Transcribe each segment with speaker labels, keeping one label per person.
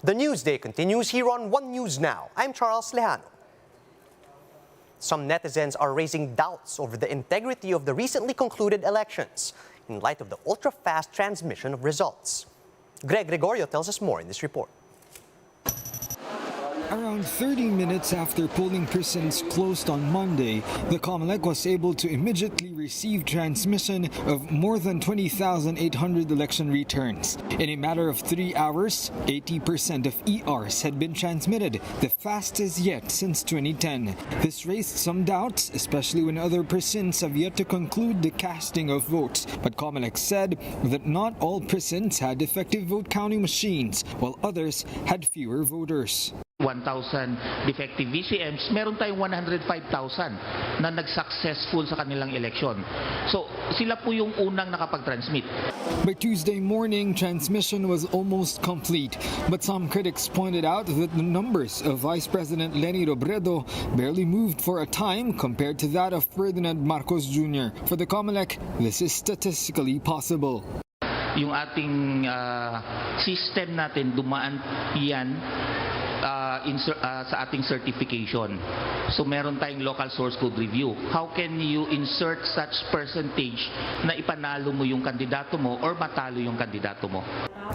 Speaker 1: The Newsday continues here on One News Now. I'm Charles Lejano. Some netizens are raising doubts over the integrity of the recently concluded elections in light of the ultra-fast transmission of results. Greg Gregorio tells us more in this report.
Speaker 2: Around 30 minutes after polling precincts closed on Monday, the COMELEC was able to immediately receive transmission of more than 20,800 election returns. In a matter of 3 hours, 80% of ERs had been transmitted, the fastest yet since 2010. This raised some doubts, especially when other precincts have yet to conclude the casting of votes. But COMELEC said that not all precincts had effective vote counting machines, while others had fewer voters.
Speaker 3: 1,000 defective VCMs, meron tayong 105,000 na nag-successful sa kanilang eleksyon. So, sila po yung unang nakapag-transmit.
Speaker 2: By Tuesday morning, transmission was almost complete. But some critics pointed out that the numbers of Vice President Leni Robredo barely moved for a time compared to that of Ferdinand Marcos Jr. For the COMELEC, this is statistically possible.
Speaker 3: Yung ating system natin, dumaan yan sa ating certification. So meron tayong local source code review. How can you insert such percentage na ipanalo mo yung kandidato mo or matalo yung kandidato mo?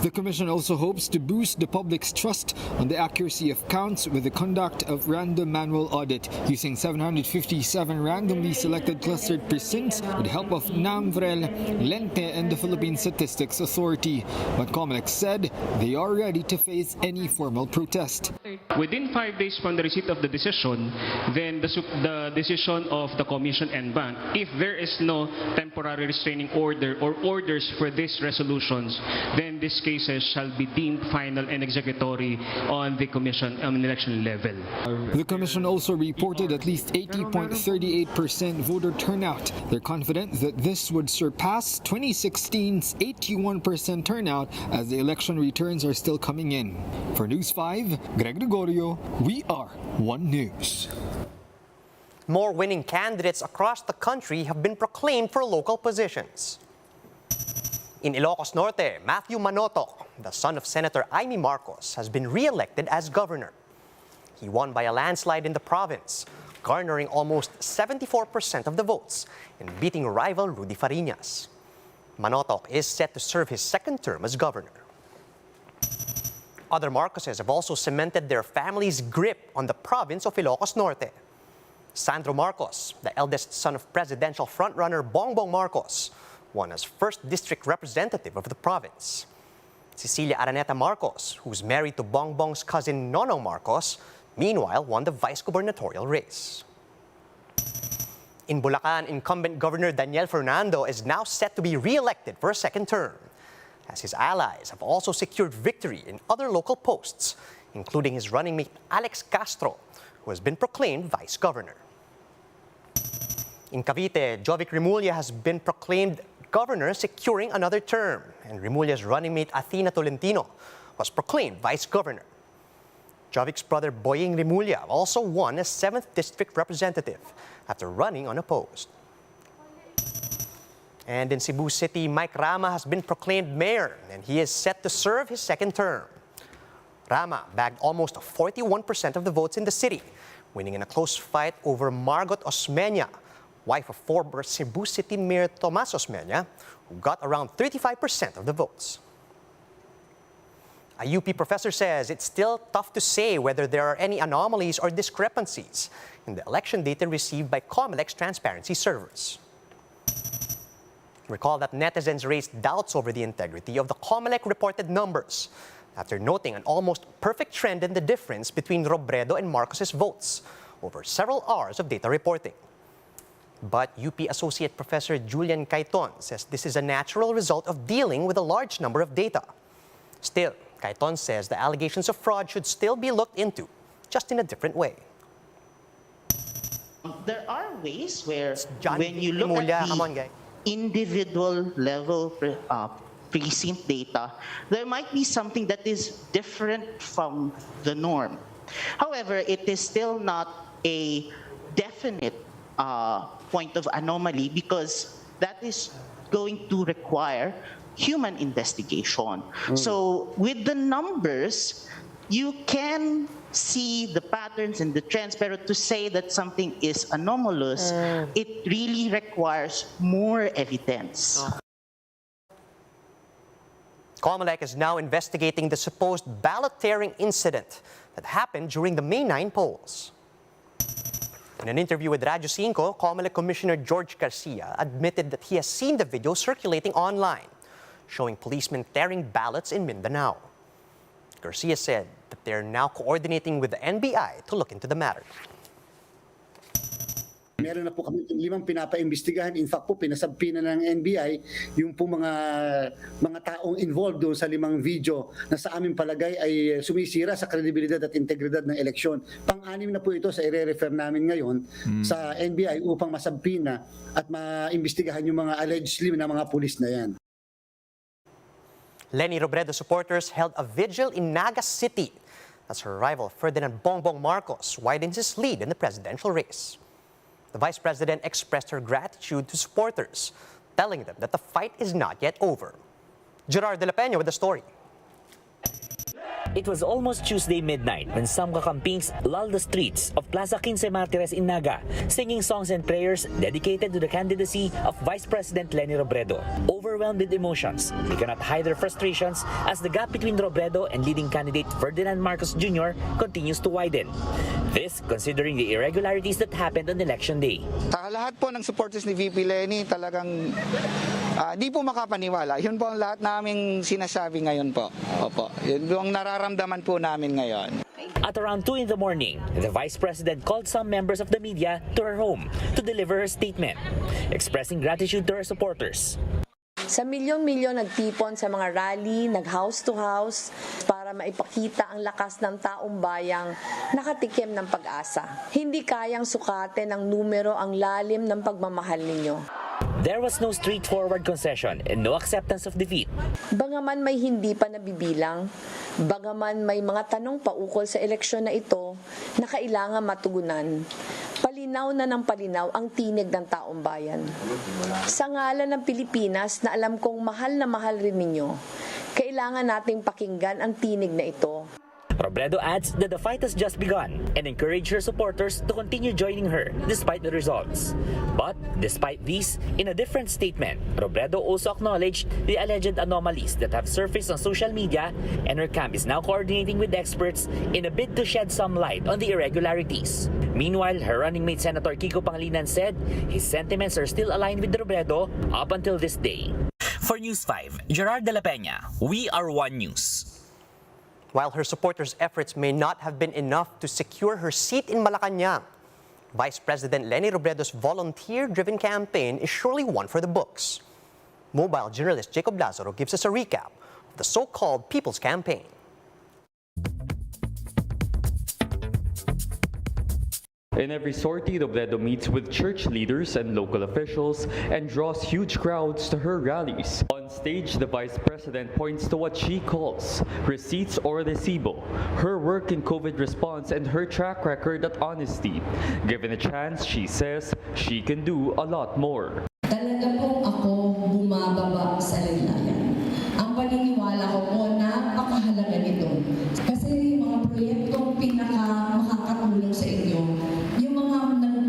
Speaker 2: The Commission also hopes to boost the public's trust on the accuracy of counts with the conduct of random manual audit using 757 randomly selected clustered precincts with the help of NAMVREL, Lente, and the Philippine Statistics Authority. But COMELEC said they are ready to face any formal protest.
Speaker 4: Within 5 days from the receipt of the decision, then the decision of the Commission and Bank, if there is no temporary restraining order or orders for these resolutions, then these cases shall be deemed final and executory on the Commission on election level.
Speaker 2: The Commission also reported at least 80.38% voter turnout. They're confident that this would surpass 2016's 81% turnout as the election returns are still coming in. For News 5, Greg Gregorio, we are One News.
Speaker 1: More winning candidates across the country have been proclaimed for local positions. In Ilocos Norte, Matthew Manotoc, the son of Senator Amy Marcos, has been re-elected as governor. He won by a landslide in the province, garnering almost 74% of the votes and beating rival Rudy Fariñas. Manotoc is set to serve his second term as governor. Other Marcoses have also cemented their family's grip on the province of Ilocos Norte. Sandro Marcos, the eldest son of presidential frontrunner Bongbong Marcos, won as 1st District Representative of the province. Cecilia Araneta Marcos, who's married to Bongbong's cousin Nonong Marcos, meanwhile won the vice gubernatorial race. In Bulacan, incumbent Governor Daniel Fernando is now set to be re-elected for a second term, as his allies have also secured victory in other local posts, including his running mate Alex Castro, who has been proclaimed vice governor. In Cavite, Jovic Remulla has been proclaimed governor, securing another term, and Remulla's running mate Athena Tolentino was proclaimed vice governor. Jovic's brother Boying Remulla also won as 7th District Representative after running unopposed. And in Cebu City, Mike Rama has been proclaimed mayor, and he is set to serve his second term. Rama bagged almost 41% of the votes in the city, winning in a close fight over Margot Osmeña, wife of former Cebu City Mayor Tomas Osmeña, who got around 35% of the votes. A UP professor says it's still tough to say whether there are any anomalies or discrepancies in the election data received by COMELEC's transparency servers. Recall that netizens raised doubts over the integrity of the COMELEC reported numbers after noting an almost perfect trend in the difference between Robredo and Marcos's votes over several hours of data reporting. But UP Associate Professor Julian Caiton says this is a natural result of dealing with a large number of data. Still, Caiton says the allegations of fraud should still be looked into, just in a different way.
Speaker 5: There are ways where
Speaker 1: John
Speaker 5: when you look
Speaker 1: Remulla,
Speaker 5: at
Speaker 1: come on,
Speaker 5: the
Speaker 1: guy.
Speaker 5: individual level precinct data, there might be something that is different from the norm. However, it is still not a definite point of anomaly because that is going to require human investigation. So with the numbers, you can see the patterns and the trends, pero to say that something is anomalous, it really requires more evidence.
Speaker 1: COMELEC is now investigating the supposed ballot tearing incident that happened during the May 9 polls. In an interview with Radyo 5, COMELEC Commissioner George Garcia admitted that he has seen the video circulating online, showing policemen tearing ballots in Mindanao. Garcia said that they're now coordinating with the NBI to look into the matter.
Speaker 6: Meron na po kami 5 pinapaimbestigahan. In fact po, pinasabpina ng NBI yung po mga taong involved doon sa 5 video na sa aming palagay ay sumisira sa kredibilidad at integridad ng eleksyon. Pang-anim na po ito sa ire-refer namin ngayon sa NBI upang masabpina at maimbestigahan yung mga allegedly na mga pulis na yan.
Speaker 1: Leni Robredo supporters held a vigil in Naga City as her rival Ferdinand Bongbong Marcos widens his lead in the presidential race. The Vice President expressed her gratitude to supporters, telling them that the fight is not yet over. Gerard De La Peña with the story.
Speaker 7: It was almost Tuesday midnight when some kakampings lulled the streets of Plaza 15 Martires in Naga, singing songs and prayers dedicated to the candidacy of Vice President Leni Robredo. Overwhelmed with emotions, they cannot hide their frustrations as the gap between Robredo and leading candidate Ferdinand Marcos Jr. continues to widen. This considering the irregularities that happened on election day.
Speaker 8: Lahat po ng supporters ni VP Leni talagang di po makapaniwala. Yun po ang lahat naming sinasabi ngayon po. Opo. Yun po ang nararamdaman po namin ngayon.
Speaker 7: At around 2 in the morning, the Vice President called some members of the media to her home to deliver her statement, expressing gratitude to her supporters.
Speaker 9: Sa milyon-milyon nagtipon sa mga rally, nag-house to house para maipakita ang lakas ng taong bayang nakatikim ng pag-asa. Hindi kayang sukatin ng numero ang lalim ng pagmamahal ninyo.
Speaker 7: There was no straightforward concession and no acceptance of defeat.
Speaker 9: Bagaman may hindi pa nabibilang, bagaman may mga tanong paukol sa eleksyon na ito na kailangan matugunan, palinaw na ng palinaw ang tinig ng taong bayan. Sa ngalan ng Pilipinas na alam kong mahal na mahal rin ninyo, kailangan nating pakinggan ang tinig na ito.
Speaker 7: Robredo adds that the fight has just begun and encouraged her supporters to continue joining her despite the results. But despite these, in a different statement, Robredo also acknowledged the alleged anomalies that have surfaced on social media, and her camp is now coordinating with experts in a bid to shed some light on the irregularities. Meanwhile, her running mate Senator Kiko Pangilinan said his sentiments are still aligned with Robredo up until this day. For News 5, Gerard De La Peña, we are One News.
Speaker 1: While her supporters' efforts may not have been enough to secure her seat in Malacanang, Vice President Leni Robredo's volunteer-driven campaign is surely one for the books. Mobile journalist Jacob Lazaro gives us a recap of the so-called People's Campaign.
Speaker 10: In every sortie, Robredo meets with church leaders and local officials and draws huge crowds to her rallies. On stage, the Vice President points to what she calls receipts or recibo, her work in COVID response and her track record at honesty. Given a chance, she says she can do a lot more.
Speaker 11: Talaga pong ako bumababa sa laylayan. Ang paniniwala ko po, napakahalaga nito. Kasi yung mga proyektong pinaka-makakatulong sa inyo, yung mga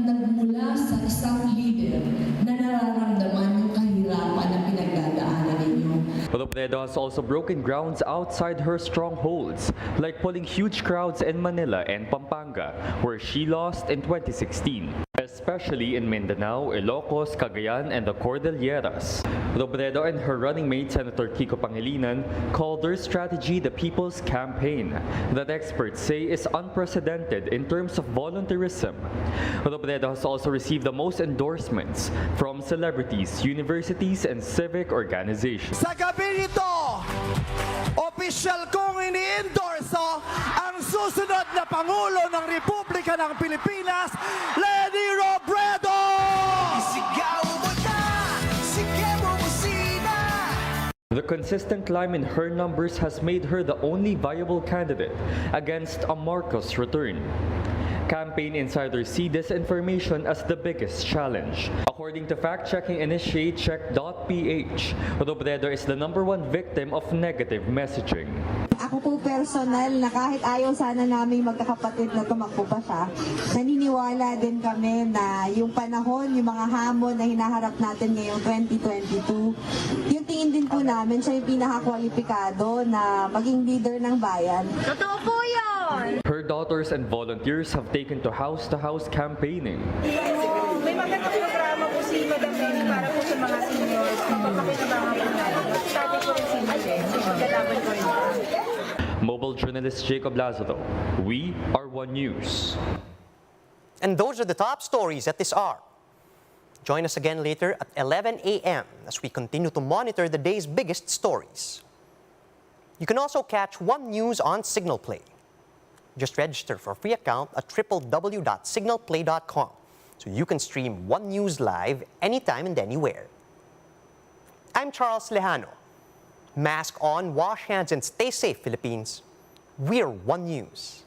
Speaker 11: nagmula sa isang leader na nararamdaman yung kahirapan na pinagdadaanan ninyo.
Speaker 10: Robredo has also broken grounds outside her strongholds, like pulling huge crowds in Manila and Pampanga, where she lost in 2016. Especially in Mindanao, Ilocos, Cagayan, and the Cordilleras. Robredo and her running mate, Senator Kiko Pangilinan, called their strategy the People's Campaign, that experts say is unprecedented in terms of volunteerism. Robredo has also received the most endorsements from celebrities, universities, and civic organizations.
Speaker 12: Sa gabi nito, opisyal kong ini-endorso ang susunod na Pangulo ng Republika ng Pilipinas, Leni Robredo!
Speaker 10: The consistent climb in her numbers has made her the only viable candidate against a Marcos return. Campaign insiders see disinformation as the biggest challenge. According to fact-checking initiate check.ph, Robredo is the #1 victim of negative messaging.
Speaker 13: ako po personal na kahit ayaw sana namin magkakapatid na tumakbo pa siya, naniniwala din kami na yung panahon, yung mga hamon na hinaharap natin ngayong 2022, yung tingin din po namin siya yung pinaka-kwalipikado na maging leader ng bayan.
Speaker 14: Totoo po yun!
Speaker 10: Her daughters and volunteers have taken to house campaigning.
Speaker 14: May magandang programa po si Madam Lenny para po sa mga seniors. Papakinabangan po natin. Sabi ko rin seniors, magkalaban ko rin.
Speaker 10: Mobile journalist Jacob Lazaro, we are One News.
Speaker 1: And those are the top stories at this hour. Join us again later at 11 a.m. as we continue to monitor the day's biggest stories. You can also catch One News on Signal Play. Just register for a free account at www.signalplay.com so you can stream One News live anytime and anywhere. I'm Charles Lejano. Mask on, wash hands, and stay safe, Philippines. We're One News.